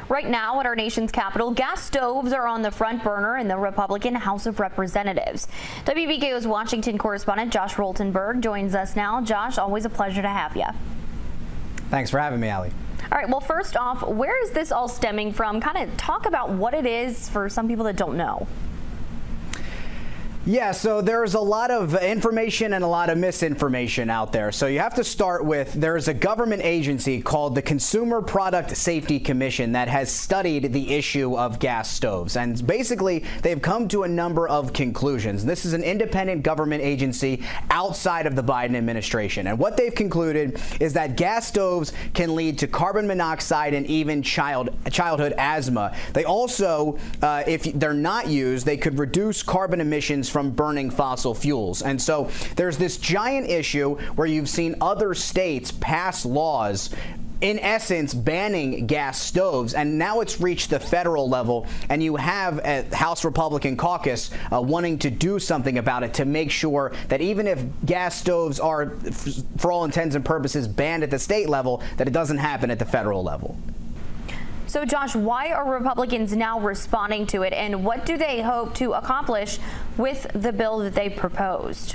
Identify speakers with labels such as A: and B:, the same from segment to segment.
A: Right now at our nation's capital, gas stoves are on the front burner in the Republican House of Representatives. WBKO's Washington correspondent Josh Roltenberg joins us now. Josh, always a pleasure to have you.
B: Thanks for having me, Allie.
A: All right, well, first off, where is this all stemming from? Kind of talk about what it is for some people that don't know.
B: Yeah, so there's a lot of information and a lot of misinformation out there. So you have to start with, there's a government agency called the Consumer Product Safety Commission that has studied the issue of gas stoves. And basically, they've come to a number of conclusions. This is an independent government agency outside of the Biden administration. And what they've concluded is that gas stoves can lead to carbon monoxide and even childhood asthma. They also, if they're not used, they could reduce carbon emissions from burning fossil fuels. And so there's this giant issue where you've seen other states pass laws in essence banning gas stoves, and now it's reached the federal level, and you have a House Republican caucus wanting to do something about it to make sure that even if gas stoves are, for all intents and purposes, banned at the state level, that it doesn't happen at the federal level.
A: So, Josh, why are Republicans now responding to it, and what do they hope to accomplish with the bill that they proposed?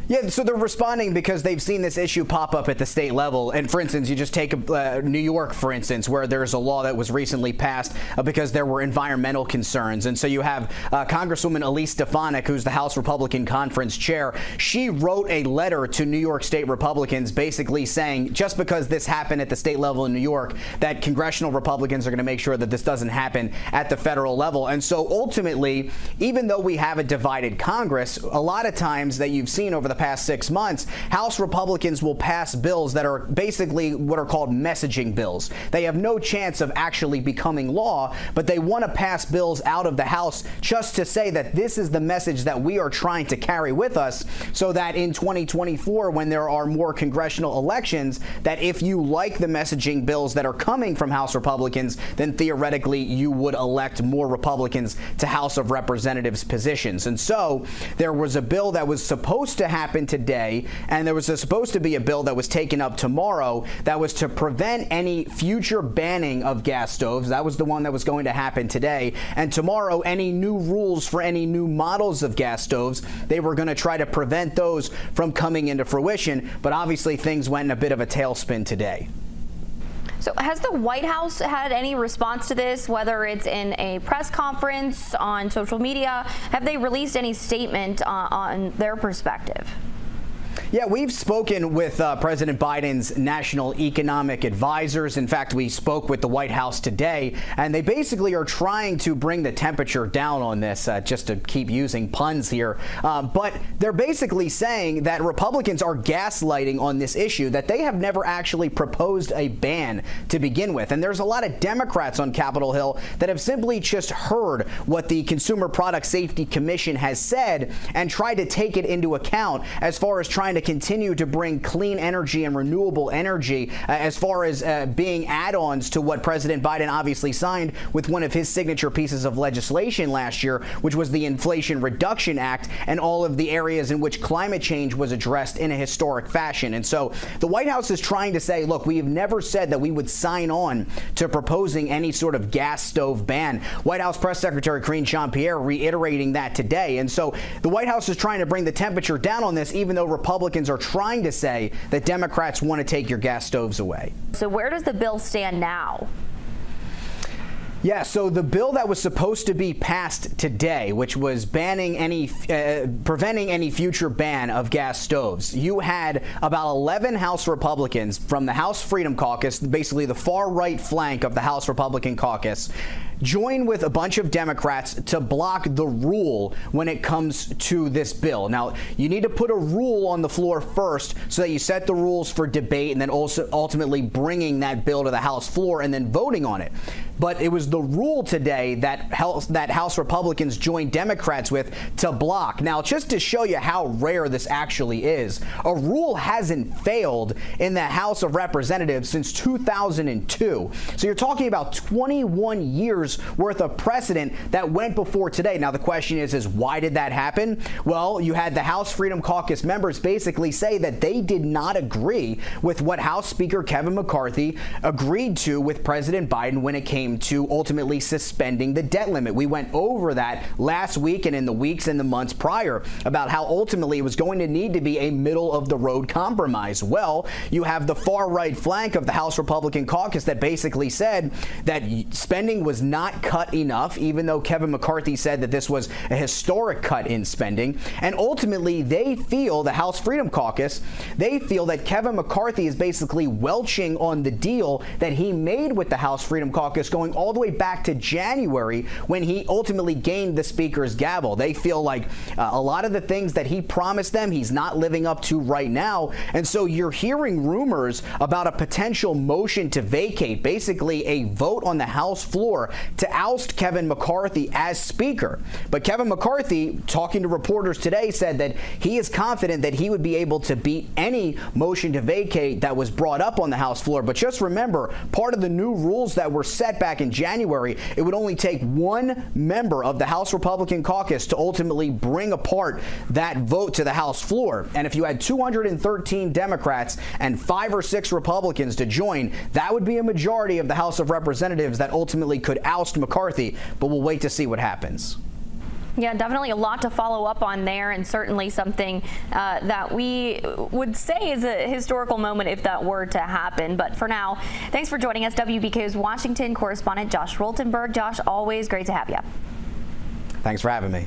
B: Yeah, so they're responding because they've seen this issue pop up at the state level. And for instance, you just take New York, for instance, where there's a law that was recently passed because there were environmental concerns. And so you have Congresswoman Elise Stefanik, who's the House Republican Conference chair. She wrote a letter to New York State Republicans basically saying just because this happened at the state level in New York, that congressional Republicans are going to make sure that this doesn't happen at the federal level. And so ultimately, even though we have a divided Congress, a lot of times that you've seen over the past 6 months, House Republicans will pass bills that are basically what are called messaging bills. They have no chance of actually becoming law, but they want to pass bills out of the House just to say that this is the message that we are trying to carry with us, so that in 2024, when there are more congressional elections, that if you like the messaging bills that are coming from House Republicans, then theoretically you would elect more Republicans to House of Representatives positions. And so there was a bill that was supposed to happen today, and there was supposed to be a bill that was taken up tomorrow that was to prevent any future banning of gas stoves. That was the one that was going to happen today. And tomorrow, any new rules for any new models of gas stoves, they were going to try to prevent those from coming into fruition. But obviously, things went in a bit of a tailspin today.
A: So has the White House had any response to this, whether it's in a press conference, on social media? Have they released any statement on their perspective?
B: Yeah, we've spoken with President Biden's national economic advisors. In fact, we spoke with the White House today, and they basically are trying to bring the temperature down on this, just to keep using puns here. But they're basically saying that Republicans are gaslighting on this issue, that they have never actually proposed a ban to begin with. And there's a lot of Democrats on Capitol Hill that have simply just heard what the Consumer Product Safety Commission has said and tried to take it into account as far as trying to continue to bring clean energy and renewable energy as far as being add-ons to what President Biden obviously signed with one of his signature pieces of legislation last year, which was the Inflation Reduction Act, and all of the areas in which climate change was addressed in a historic fashion. And so the White House is trying to say, look, we have never said that we would sign on to proposing any sort of gas stove ban. White House Press Secretary Karine Jean-Pierre reiterating that today. And so the White House is trying to bring the temperature down on this, even though Republicans are trying to say that Democrats want to take your gas stoves away.
A: So where does the bill stand now?
B: Yeah, so the bill that was supposed to be passed today, which was banning any, preventing any future ban of gas stoves, you had about 11 House Republicans from the House Freedom Caucus, basically the far right flank of the House Republican caucus, join with a bunch of Democrats to block the rule when it comes to this bill. Now, you need to put a rule on the floor first so that you set the rules for debate and then also ultimately bringing that bill to the House floor and then voting on it. But it was the rule today that House Republicans joined Democrats with to block. Now, just to show you how rare this actually is, a rule hasn't failed in the House of Representatives since 2002. So you're talking about 21 years years worth of precedent that went before today. Now, the question is why did that happen? Well, you had the House Freedom Caucus members basically say that they did not agree with what House Speaker Kevin McCarthy agreed to with President Biden when it came to ultimately suspending the debt limit. We went over that last week and in the weeks and the months prior about how ultimately it was going to need to be a middle of the road compromise. Well, you have the far right flank of the House Republican caucus that basically said that spending was not cut enough, even though Kevin McCarthy said that this was a historic cut in spending. And ultimately, they feel, the House Freedom Caucus, they feel that Kevin McCarthy is basically welching on the deal that he made with the House Freedom Caucus going all the way back to January when he ultimately gained the Speaker's gavel. They feel like a lot of the things that he promised them, he's not living up to right now. And so you're hearing rumors about a potential motion to vacate, basically a vote on the House floor to oust Kevin McCarthy as Speaker. But Kevin McCarthy, talking to reporters today, said that he is confident that he would be able to beat any motion to vacate that was brought up on the House floor. But just remember, part of the new rules that were set back in January, it would only take one member of the House Republican caucus to ultimately bring apart that vote to the House floor. And if you had 213 Democrats and 5 or 6 Republicans to join, that would be a majority of the House of Representatives that ultimately could oust McCarthy. But we'll wait to see what happens.
A: Yeah, definitely a lot to follow up on there, and certainly something that we would say is a historical moment if that were to happen. But for now, thanks for joining us, WBKO's Washington correspondent Josh Roltenberg. Josh, always great to have you.
B: Thanks for having me.